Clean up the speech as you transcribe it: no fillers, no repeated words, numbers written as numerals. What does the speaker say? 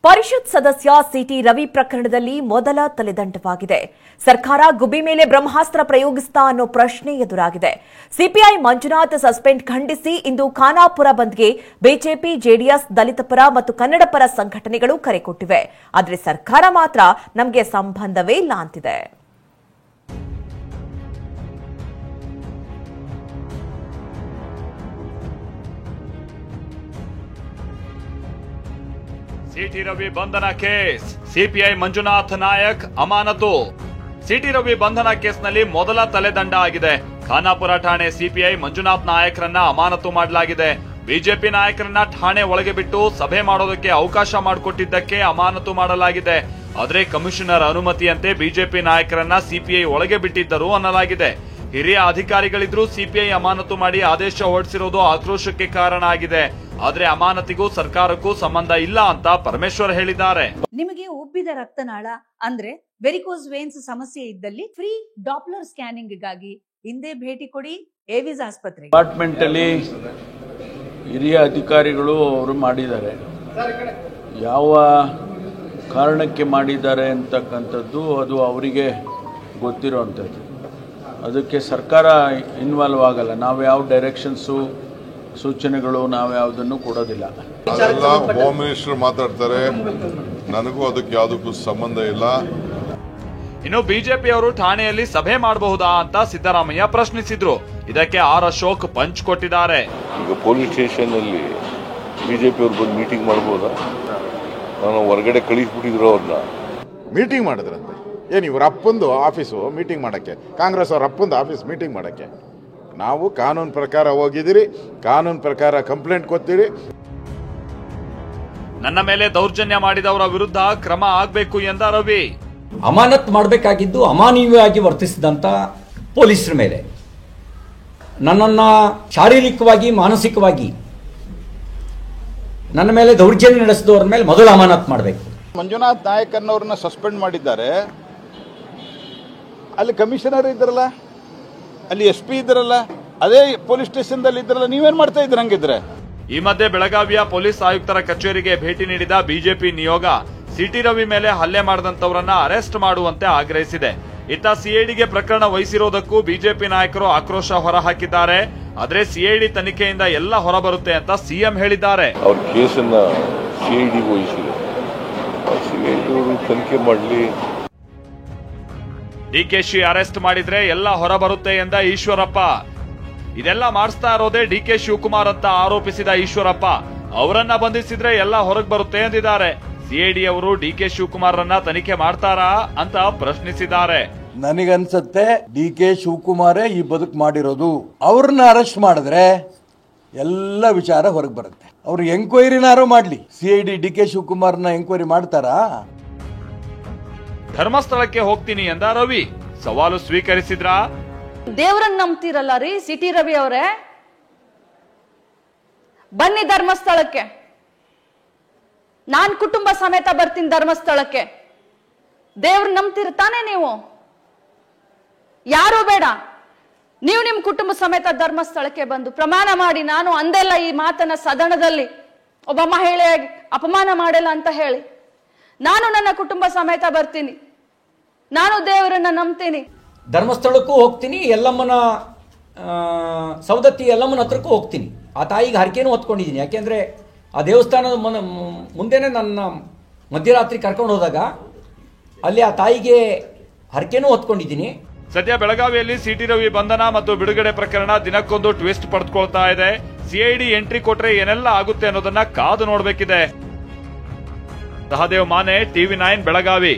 ಪರಿಷತ್ ಸದಸ್ಯ ಸಿಟಿ ರವಿ ಪ್ರಕರಣದಲ್ಲಿ ಮೊದಲ ತಲೆದಂಡವಾಗಿದೆ. ಸರ್ಕಾರ ಗುಬ್ಬಿ ಮೇಲೆ ಬ್ರಹ್ಮಾಸ್ತ್ರ ಪ್ರಯೋಗಿಸುತ್ತಾ ಅನ್ನೋ ಪ್ರಶ್ನೆ ಎದುರಾಗಿದೆ. ಸಿಪಿಐ ಮಂಜುನಾಥ್ ಸಸ್ಪೆಂಡ್ ಖಂಡಿಸಿ ಇಂದು ಖಾನಾಪುರ ಬಂದ್ಗೆ ಬಿಜೆಪಿ, ಜೆಡಿಎಸ್, ದಲಿತ ಪರ ಮತ್ತು ಕನ್ನಡ ಪರ ಸಂಘಟನೆಗಳು ಕರೆ ಕೊಟ್ಟಿವೆ. ಆದರೆ ಸರ್ಕಾರ ಮಾತ್ರ ನಮಗೆ ಸಂಬಂಧವೇ ಇಲ್ಲ ಅಂತಿದೆ. ಸಿಟಿ ರವಿ ಬಂಧನ ಕೇಸ್, ಸಿಪಿಐ ಮಂಜುನಾಥ್ ನಾಯಕ್ ಅಮಾನತು. ಸಿಟಿ ರವಿ ಬಂಧನ ಕೇಸ್ನಲ್ಲಿ ಮೊದಲ ತಲೆದಂಡ ಆಗಿದೆ. ಖಾನಾಪುರ ಠಾಣೆ ಸಿಪಿಐ ಮಂಜುನಾಥ್ ನಾಯಕ್ರನ್ನ ಅಮಾನತು ಮಾಡಲಾಗಿದೆ. ಬಿಜೆಪಿ ನಾಯಕರನ್ನ ಠಾಣೆ ಒಳಗೆ ಬಿಟ್ಟು ಸಭೆ ಮಾಡೋದಕ್ಕೆ ಅವಕಾಶ ಮಾಡಿಕೊಟ್ಟಿದ್ದಕ್ಕೆ ಅಮಾನತು ಮಾಡಲಾಗಿದೆ. ಆದರೆ ಕಮಿಷನರ್ ಅನುಮತಿಯಂತೆ ಬಿಜೆಪಿ ನಾಯಕರನ್ನ ಸಿಪಿಐ ಒಳಗೆ ಬಿಟ್ಟಿದ್ದರು ಅನ್ನಲಾಗಿದೆ. ಹಿರಿಯ ಅಧಿಕಾರಿಗಳಿದ್ರೂ ಸಿಪಿಐ ಅಮಾನತು ಮಾಡಿ ಆದೇಶ ಹೊರಡಿಸಿರೋದು ಆಕ್ರೋಶಕ್ಕೆ ಕಾರಣ ಆಗಿದೆ. ಆದ್ರೆ ಅಮಾನತಿಗೂ ಸರ್ಕಾರಕ್ಕೂ ಸಂಬಂಧ ಇಲ್ಲ ಅಂತ ಪರಮೇಶ್ವರ್ ಹೇಳಿದ್ದಾರೆ. ನಿಮಗೆ ಉಬ್ಬಿದ ರಕ್ತನಾಳ ಅಂದ್ರೆ ವೆರಿಕೋಸ್ ವೇನ್ಸ್ ಸಮಸ್ಯೆ ಇದ್ದಲ್ಲಿ ಫ್ರೀ ಡಾಪ್ಲರ್ ಸ್ಕ್ಯಾನಿಂಗ್ ಗಾಗಿ ಹಿಂದೆ ಭೇಟಿ ಕೊಡಿ ಏವಿಸ್ ಆಸ್ಪತ್ರೆ. ಡಿಪಾರ್ಟ್ಮೆಂಟ್ ಅಲ್ಲಿ ಹಿರಿಯ ಅಧಿಕಾರಿಗಳು ಅವರು ಮಾಡಿದ್ದಾರೆ. ಯಾವ ಕಾರಣಕ್ಕೆ ಮಾಡಿದ್ದಾರೆ ಅಂತಕ್ಕಂಥದ್ದು ಅದು ಅವರಿಗೆ ಗೊತ್ತಿರುವಂಥದ್ದು. ಅದಕ್ಕೆ ಸರ್ಕಾರ ಇನ್ವಾಲ್ವ್ ಆಗಲ್ಲ. ನಾವು ಯಾವ ಡೈರೆಕ್ಷನ್ಸು ಸೂಚನೆಗಳು ನಾವು ಯಾವುದನ್ನು ಕೊಡೋದಿಲ್ಲ. ಅದೆಲ್ಲ ಹೋಮ್ ಮಿನಿಸ್ಟರ್ ಮಾತಾಡ್ತಾರೆ, ನನಗೂ ಅದಕ್ಕೆ ಯಾವುದಕ್ಕೂ ಸಂಬಂಧ ಇಲ್ಲ. ಇನ್ನು ಬಿಜೆಪಿ ಅವರು ಠಾಣೆಯಲ್ಲಿ ಸಭೆ ಮಾಡಬಹುದಾ ಅಂತ ಸಿದ್ದರಾಮಯ್ಯ ಪ್ರಶ್ನಿಸಿದ್ರು. ಇದಕ್ಕೆ ಆರ್ ಅಶೋಕ್ ಪಂಚ್ ಕೊಟ್ಟಿದ್ದಾರೆ. ಈಗ ಪೊಲೀಸ್ ಸ್ಟೇಷನ್ ಅಲ್ಲಿ ಬಿಜೆಪಿ ಅವರು ಬಂದು ಮೀಟಿಂಗ್ ಮಾಡಬಹುದಾ? ನಾನು ಹೊರಗಡೆ ಕಳಿಸ್ಬಿಟ್ಟಿದ್ರು ಅವ್ರನ್ನ. ಮೀಟಿಂಗ್ ಮಾಡಿದ್ರಂತೆ. ಏನು ಇವ್ರ ಅಪ್ಪಂದು ಆಫೀಸು ಮೀಟಿಂಗ್ ಮಾಡೋಕ್ಕೆ, ಕಾಂಗ್ರೆಸ್ ಅವ್ರ ಅಪ್ಪಂದು ಆಫೀಸ್ ಮೀಟಿಂಗ್ ಮಾಡೋಕ್ಕೆ. ನಾವು ಕಾನೂನು ಪ್ರಕಾರ ಹೋಗಿದ್ದೀರಿ, ಕಾನೂನು ಪ್ರಕಾರ ಕಂಪ್ಲೇಂಟ್ ಕೊಡ್ತೀರಿ. ನನ್ನ ಮೇಲೆ ದೌರ್ಜನ್ಯ ಮಾಡಿದವರ ವಿರುದ್ಧ ಕ್ರಮ ಆಗಬೇಕು ಎಂದ ರವಿ. ಅಮಾನತ್ ಮಾಡಬೇಕಾಗಿದ್ದು ಅಮಾನವೀಯವಾಗಿ ವರ್ತಿಸಿದಂತ ಪೊಲೀಸರ ಮೇಲೆ, ನನ್ನನ್ನು ಶಾರೀರಿಕವಾಗಿ ಮಾನಸಿಕವಾಗಿ ನನ್ನ ಮೇಲೆ ದೌರ್ಜನ್ಯ ನಡೆಸಿದವ್ರ ಮೇಲೆ ಮೊದಲು ಅಮಾನತ್ ಮಾಡಬೇಕು. ಮಂಜುನಾಥ್ ನಾಯಕ್ ಅನ್ನೋರನ್ನ ಸಸ್ಪೆಂಡ್ ಮಾಡಿದ್ದಾರೆ. ಅಲ್ಲಿ ಕಮಿಷನರ್ ಇದ್ರಲ್ಲ, ಅಲ್ಲಿ SP ಇದ್ರಲ್ಲ, ಅದೇ ಪೊಲೀಸ್ ಸ್ಟೇಷನ್ದಲ್ಲಿ ಇದ್ರಲ್ಲ, ನೀವೇನ್ ಮಾಡ್ತಾ ಇದ್ರ ಹಂಗಿದ್ರೆ? ಈ ಮಧ್ಯೆ ಬೆಳಗಾವಿಯ ಪೊಲೀಸ್ ಆಯುಕ್ತರ ಕಚೇರಿಗೆ ಭೇಟಿ ನೀಡಿದ ಬಿಜೆಪಿ ನಿಯೋಗ ಸಿಟಿ ರವಿ ಮೇಲೆ ಹಲ್ಲೆ ಮಾಡಿದಂತವರನ್ನ ಅರೆಸ್ಟ್ ಮಾಡುವಂತೆ ಆಗ್ರಹಿಸಿದೆ. ಇತ್ತ ಸಿಐಡಿಗೆ ಪ್ರಕರಣ ವಹಿಸಿರೋದಕ್ಕೂ ಬಿಜೆಪಿ ನಾಯಕರು ಆಕ್ರೋಶ ಹೊರಹಾಕಿದ್ದಾರೆ. ಆದ್ರೆ ಸಿಐಡಿ ತನಿಖೆಯಿಂದ ಎಲ್ಲ ಹೊರಬರುತ್ತೆ ಅಂತ ಸಿಎಂ ಹೇಳಿದ್ದಾರೆ. ಅವ್ರ ಕೇಸನ್ನ ಸಿಐಡಿ ವಹಿಸಿದೆ, ಸಿಐಡಿ ತನಿಖೆ ಮಾಡಲಿ. ಡಿಕೆಶಿ ಅರೆಸ್ಟ್ ಮಾಡಿದ್ರೆ ಎಲ್ಲ ಹೊರಬರುತ್ತೆ ಎಂದ ಈಶ್ವರಪ್ಪ. ಇದೆಲ್ಲ ಮಾಡಿಸ್ತಾ ಇರೋದೇ ಡಿಕೆ ಶಿವಕುಮಾರ್ ಅಂತ ಆರೋಪಿಸಿದ ಈಶ್ವರಪ್ಪ, ಅವರನ್ನ ಬಂಧಿಸಿದ್ರೆ ಎಲ್ಲ ಹೊರಗೆ ಬರುತ್ತೆ ಎಂದಿದ್ದಾರೆ. ಸಿಐಡಿ ಅವರು ಡಿಕೆ ಶಿವಕುಮಾರ್ರನ್ನ ತನಿಖೆ ಮಾಡ್ತಾರಾ ಅಂತ ಪ್ರಶ್ನಿಸಿದ್ದಾರೆ. ನನಗನ್ಸತ್ತೆ ಡಿಕೆ ಶಿವಕುಮಾರೇ ಈ ಬದುಕು ಮಾಡಿರೋದು. ಅವ್ರನ್ನ ಅರೆಸ್ಟ್ ಮಾಡಿದ್ರೆ ಎಲ್ಲ ವಿಚಾರ ಹೊರಗೆ ಬರುತ್ತೆ. ಅವ್ರು ಎಂಕ್ವೈರಿನಾರು ಮಾಡ್ಲಿ. ಸಿಐಡಿ ಡಿಕೆ ಶಿವಕುಮಾರ್ನ ಎಂಕ್ವೈರಿ ಮಾಡ್ತಾರಾ? ಧರ್ಮಸ್ಥಳಕ್ಕೆ ಹೋಗ್ತೀನಿ ಎಂದ ರವಿ ಸವಾಲು ಸ್ವೀಕರಿಸಿದ್ರ. ದೇವರನ್ನ ನಂಬ್ತಿರಲ್ಲ ರೀ ಸಿಟಿ ರವಿ ಅವರೇ, ಬನ್ನಿ ಧರ್ಮಸ್ಥಳಕ್ಕೆ. ನಾನ್ ಕುಟುಂಬ ಸಮೇತ ಬರ್ತೀನಿ ಧರ್ಮಸ್ಥಳಕ್ಕೆ. ದೇವ್ರ ನಂಬ್ತಿರ್ತಾನೆ ನೀವು? ಯಾರು ಬೇಡ, ನೀವು ನಿಮ್ ಕುಟುಂಬ ಸಮೇತ ಧರ್ಮಸ್ಥಳಕ್ಕೆ ಬಂದು ಪ್ರಮಾಣ ಮಾಡಿ. ನಾನು ಅಂದೆಲ್ಲ ಈ ಮಾತನ್ನ ಸದನದಲ್ಲಿ ಒಬ್ಬ ಮಹಿಳೆಯಾಗಿ ಅಪಮಾನ ಮಾಡಲ್ಲ ಅಂತ ಹೇಳಿ. ನಾನು ನನ್ನ ಕುಟುಂಬ ಸಮೇತ ಬರ್ತೀನಿ. ನಾನು ದೇವರನ್ನ ನಂಬ್ತೀನಿ. ಧರ್ಮಸ್ಥಳಕ್ಕೂ ಹೋಗ್ತೀನಿ, ಎಲ್ಲಮ್ಮನ ಸವದತ್ತಿ ಎಲ್ಲಮ್ಮನ ಹತ್ರಕ್ಕೂ ಹೋಗ್ತೀನಿ. ಆ ತಾಯಿಗೆ ಹರಕೆನೂ ಹೊತ್ಕೊಂಡಿದ್ದೀನಿ. ಯಾಕೆಂದ್ರೆ ಆ ದೇವಸ್ಥಾನದ ಮುಂದೆನೆ ನನ್ನ ಮಧ್ಯರಾತ್ರಿ ಕರ್ಕೊಂಡು ಹೋದಾಗ ಅಲ್ಲಿ ಆ ತಾಯಿಗೆ ಹರಕೆನೂ ಹೊತ್ಕೊಂಡಿದ್ದೀನಿ. ಸದ್ಯ ಬೆಳಗಾವಿಯಲ್ಲಿ ಸಿಟಿ ರವಿ ಬಂಧನ ಮತ್ತು ಬಿಡುಗಡೆ ಪ್ರಕರಣ ದಿನಕ್ಕೊಂದು ಟ್ವಿಸ್ಟ್ ಪಡೆದುಕೊಳ್ತಾ ಇದೆ. ಸಿಐಡಿ ಎಂಟ್ರಿ ಕೊಟ್ರೆ ಏನೆಲ್ಲ ಆಗುತ್ತೆ ಅನ್ನೋದನ್ನ ಕಾದು ನೋಡಬೇಕಿದೆ. ಸಹದೇವ್ ಮಾನೆ, TV9 ಬೆಳಗಾವಿ.